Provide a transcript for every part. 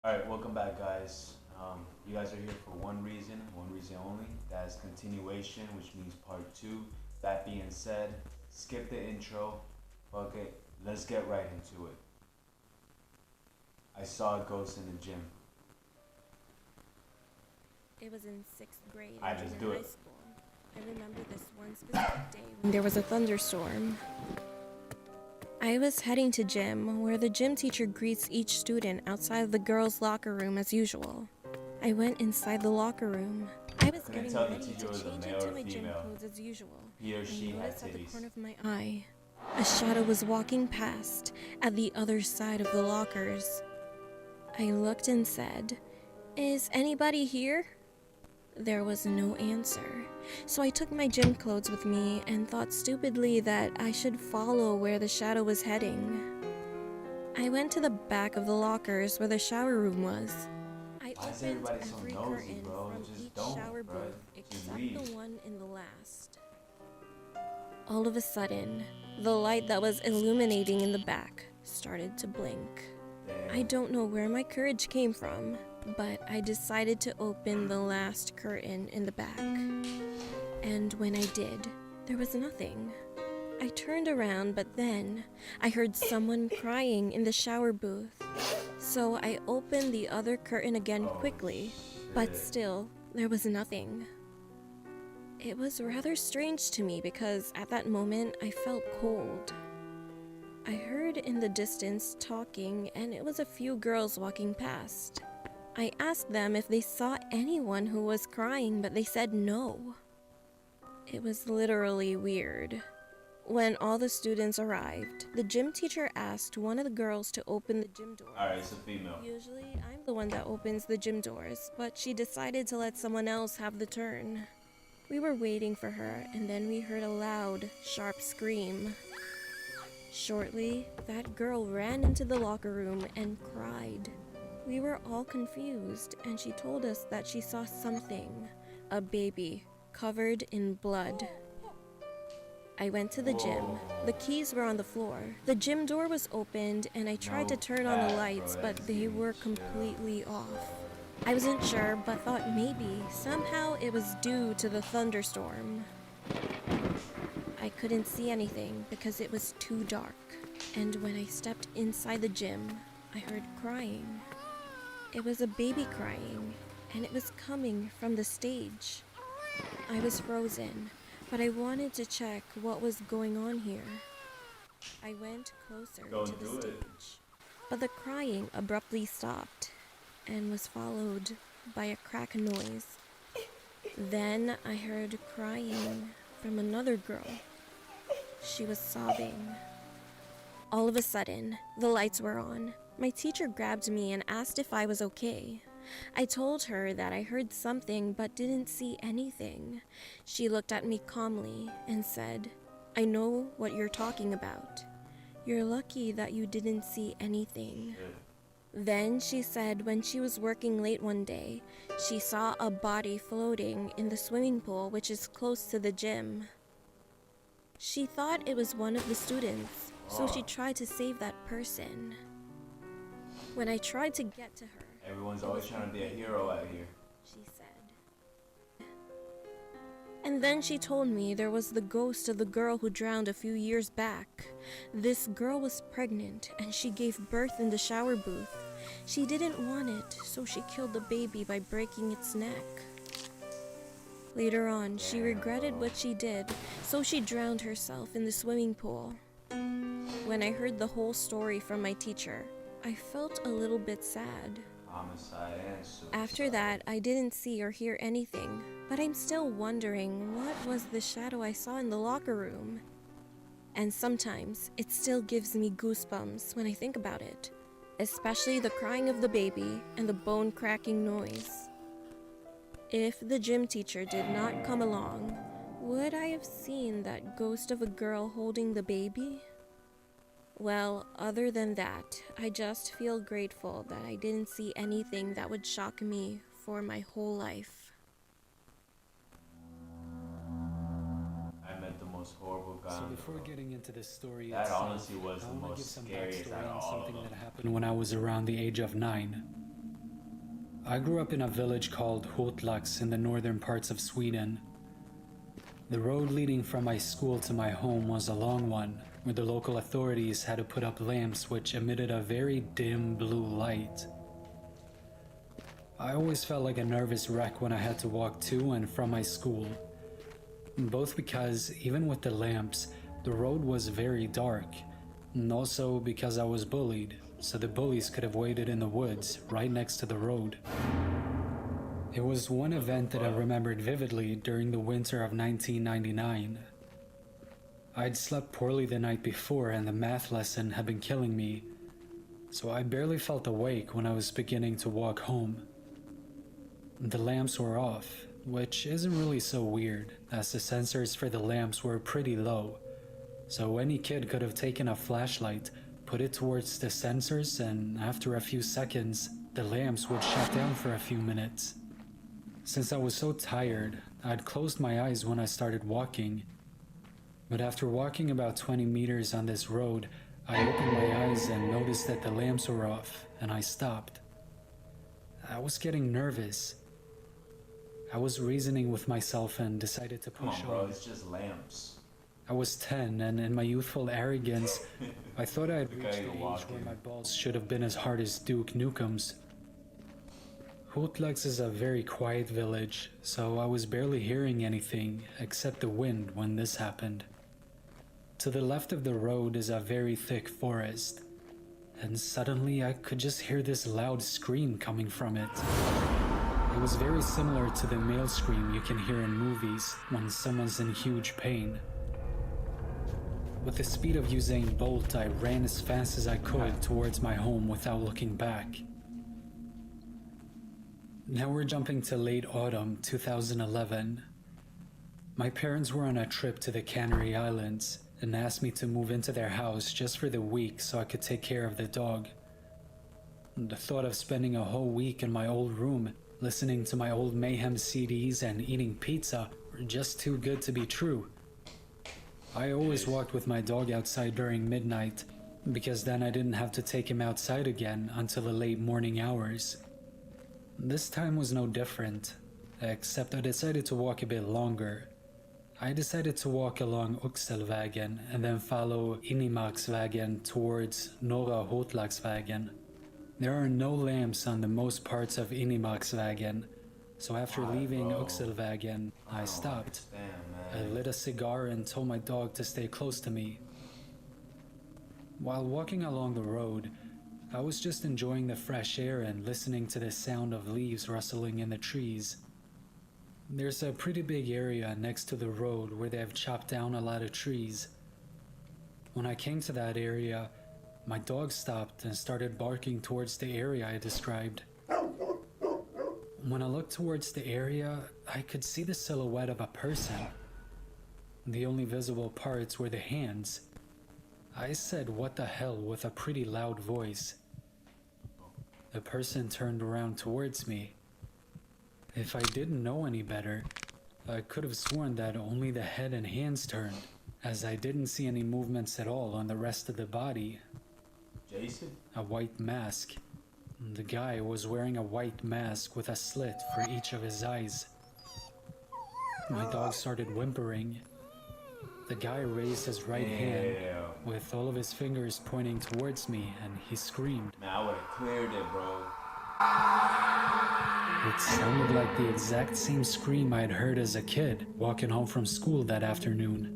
Alright, welcome back, guys. You guys are here for one reason only. That's continuation, which means part two. That being said, skip the intro. Fuck it. Let's get right into it. I saw a ghost in the gym. It was in 6th grade Alright, in let's junior do high it. school. I remember this one specific day when there was a thunderstorm. I was heading to gym, where the gym teacher greets each student outside of the girls' locker room as usual. I went inside the locker room. I was Couldn't getting tell the ready teacher to was a change male into or my gym female. clothes as usual. He or she I had noticed at the titties. corner of my eye, a shadow was walking past at the other side of the lockers. I looked and said, "Is anybody here?" There was no answer, so I took my gym clothes with me and thought stupidly that I should follow where the shadow was heading. I went to the back of the lockers where the shower room was. I Why is opened everybody so every nosy, curtain bro? from Just each don't, shower bro. booth Just except leave. the one in the last. All of a sudden, the light that was illuminating in the back started to blink. Damn. I don't know where my courage came from, but I decided to open the last curtain in the back. And when I did, there was nothing. I turned around, but then I heard someone crying in the shower booth. So I opened the other curtain again quickly, but still, there was nothing. It was rather strange to me because at that moment I felt cold. I heard in the distance talking, and it was a few girls walking past. I asked them if they saw anyone who was crying, but they said no. It was literally weird. When all the students arrived, the gym teacher asked one of the girls to open the gym doors. Alright, it's a female. Usually, I'm the one that opens the gym doors, but she decided to let someone else have the turn. We were waiting for her, and then we heard a loud, sharp scream. Shortly, that girl ran into the locker room and cried. We were all confused, and she told us that she saw something, a baby, covered in blood. I went to the gym. The keys were on the floor. The gym door was opened, and I tried to turn on the lights, but they were completely off. I wasn't sure, but thought maybe, somehow it was due to the thunderstorm. I couldn't see anything because it was too dark, and when I stepped inside the gym, I heard crying. It was a baby crying, and it was coming from the stage. I was frozen, but I wanted to check what was going on here. I went closer to the stage, but the crying abruptly stopped and was followed by a crack noise. Then I heard crying from another girl. She was sobbing. All of a sudden, the lights were on. My teacher grabbed me and asked if I was okay. I told her that I heard something but didn't see anything. She looked at me calmly and said, "I know what you're talking about. You're lucky that you didn't see anything." Then she said when she was working late one day, she saw a body floating in the swimming pool which is close to the gym. She thought it was one of the students, so she tried to save that person. When I tried to get to her, Everyone's always trying to be a hero out here. she said. And then she told me there was the ghost of the girl who drowned a few years back. This girl was pregnant and she gave birth in the shower booth. She didn't want it, so she killed the baby by breaking its neck. Later on, she regretted what she did, so she drowned herself in the swimming pool. When I heard the whole story from my teacher, I felt a little bit sad. Homicide and suicide. After that, I didn't see or hear anything, but I'm still wondering what was the shadow I saw in the locker room. And sometimes, it still gives me goosebumps when I think about it, especially the crying of the baby and the bone-cracking noise. If the gym teacher did not come along, would I have seen that ghost of a girl holding the baby? Well, other than that, I just feel grateful that I didn't see anything that would shock me for my whole life. I met the most horrible guy. So in the before world. getting into this story That itself, honestly was I the want to most give some scariest backstory out of on all of something them. that happened when I was around the age of 9. I grew up in a village called Hotlax in the northern parts of Sweden. The road leading from my school to my home was a long one, where the local authorities had to put up lamps which emitted a very dim blue light. I always felt like a nervous wreck when I had to walk to and from my school, both because even with the lamps, the road was very dark, and also because I was bullied, so the bullies could have waited in the woods right next to the road. It was one event that I remembered vividly during the winter of 1999. I'd slept poorly the night before and the math lesson had been killing me, so I barely felt awake when I was beginning to walk home. The lamps were off, which isn't really so weird, as the sensors for the lamps were pretty low, so any kid could have taken a flashlight, put it towards the sensors, and after a few seconds, the lamps would shut down for a few minutes. Since I was so tired, I'd closed my eyes when I started walking, but after walking about 20 meters on this road, I opened my eyes and noticed that the lamps were off, and I stopped. I was getting nervous. I was reasoning with myself and decided to push Come on, bro, on. it's just lamps. I was 10, and in my youthful arrogance, I thought I had reached the age walking. where my balls should have been as hard as Duke Nukem's. Hotlax is a very quiet village, so I was barely hearing anything except the wind when this happened. To the left of the road is a very thick forest, and suddenly I could just hear this loud scream coming from it. It was very similar to the male scream you can hear in movies when someone's in huge pain. With the speed of Usain Bolt, I ran as fast as I could towards my home without looking back. Now we're jumping to late autumn 2011. My parents were on a trip to the Canary Islands and asked me to move into their house just for the week so I could take care of the dog. The thought of spending a whole week in my old room, listening to my old Mayhem CDs and eating pizza were just too good to be true. I always walked with my dog outside during midnight, because then I didn't have to take him outside again until the late morning hours. This time was no different, except I decided to walk a bit longer. I decided to walk along Oxelvägen and then follow Inimagsvägen towards Norra Hotlagsvägen. There are no lamps on the most parts of Inimagsvägen, so after leaving Oxelvägen, I stopped. I lit a cigar and told my dog to stay close to me. While walking along the road, I was just enjoying the fresh air and listening to the sound of leaves rustling in the trees. There's a pretty big area next to the road where they have chopped down a lot of trees. When I came to that area, my dog stopped and started barking towards the area I described. When I looked towards the area, I could see the silhouette of a person. The only visible parts were the hands. I said, "What the hell," with a pretty loud voice. The person turned around towards me. If I didn't know any better, I could have sworn that only the head and hands turned, as I didn't see any movements at all on the rest of the body. Jason? A white mask. The guy was wearing a white mask with a slit for each of his eyes. My dog started whimpering. The guy raised his right hand with all of his fingers pointing towards me, and he screamed. Man, I would've cleared it, bro. It sounded like the exact same scream I'd heard as a kid walking home from school that afternoon.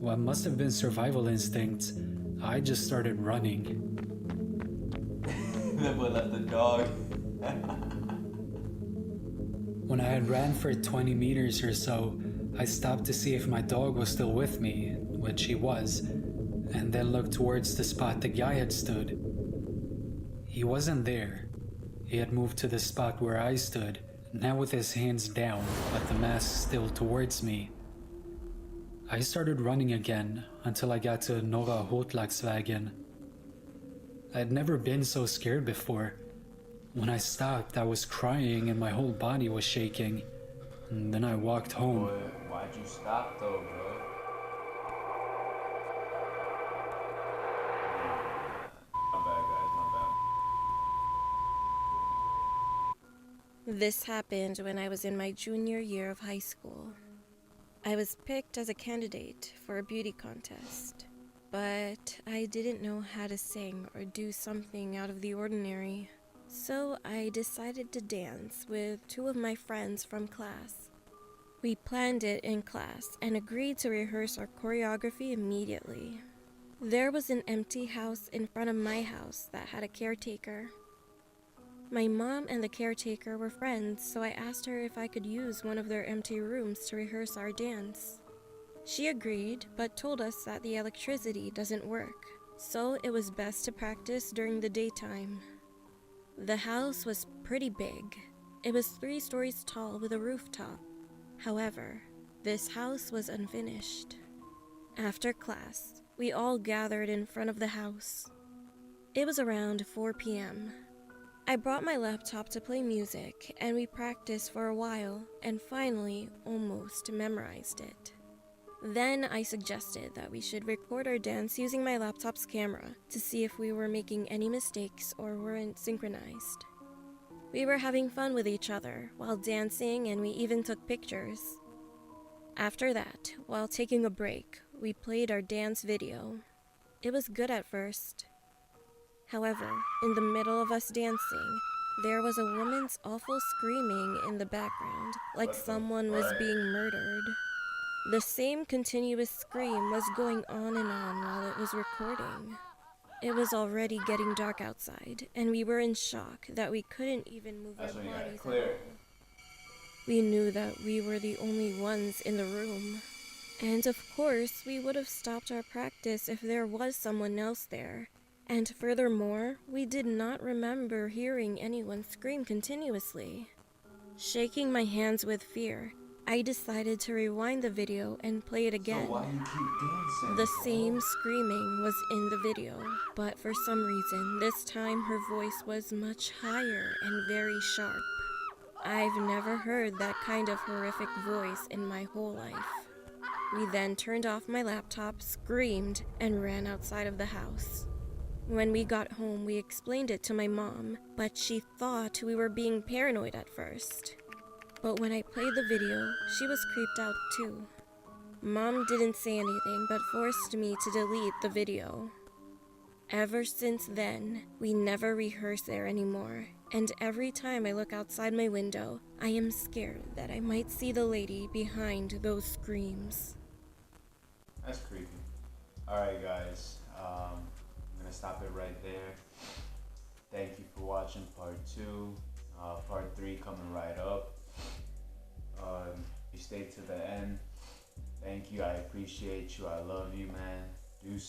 What must have been survival instinct, I just started running. Then we left the dog. When I had ran for 20 meters or so, I stopped to see if my dog was still with me, which he was, and then looked towards the spot the guy had stood. He wasn't there. He had moved to the spot where I stood, now with his hands down, but the mask still towards me. I started running again until I got to Norra Hotlagsvägen. I'd never been so scared before. When I stopped, I was crying and my whole body was shaking. And then I walked home. Boy, why'd you stop though, bro? My bad, guys, my bad. This happened when I was in my junior year of high school. I was picked as a candidate for a beauty contest, but I didn't know how to sing or do something out of the ordinary. So I decided to dance with two of my friends from class. We planned it in class and agreed to rehearse our choreography immediately. There was an empty house in front of my house that had a caretaker. My mom and the caretaker were friends, so I asked her if I could use one of their empty rooms to rehearse our dance. She agreed, but told us that the electricity doesn't work, so it was best to practice during the daytime. The house was pretty big. It was 3 stories tall with a rooftop. However, this house was unfinished. After class, we all gathered in front of the house. It was around 4 p.m. I brought my laptop to play music, and we practiced for a while and finally almost memorized it. Then I suggested that we should record our dance using my laptop's camera to see if we were making any mistakes or weren't synchronized. We were having fun with each other while dancing, and we even took pictures. After that, while taking a break, we played our dance video. It was good at first. However, in the middle of us dancing, there was a woman's awful screaming in the background, like someone was being murdered. The same continuous scream was going on and on while it was recording. It was already getting dark outside, and we were in shock that we couldn't even move our bodies at all. We knew that we were the only ones in the room. And of course, we would have stopped our practice if there was someone else there. And furthermore, we did not remember hearing anyone scream continuously. Shaking my hands with fear, I decided to rewind the video and play it again. So why you keep dancing? The same screaming was in the video, but for some reason, this time her voice was much higher and very sharp. I've never heard that kind of horrific voice in my whole life. We then turned off my laptop, screamed, and ran outside of the house. When we got home, we explained it to my mom, but she thought we were being paranoid at first. But when I played the video, she was creeped out too. Mom didn't say anything but forced me to delete the video. Ever since then, we never rehearse there anymore, and every time I look outside my window, I am scared that I might see the lady behind those screams. That's creepy. Alright guys, I'm gonna stop it right there. Thank you for watching part 2. Part 3 coming right up. You stayed to the end. Thank you, I appreciate you, I love you, man. Deuces.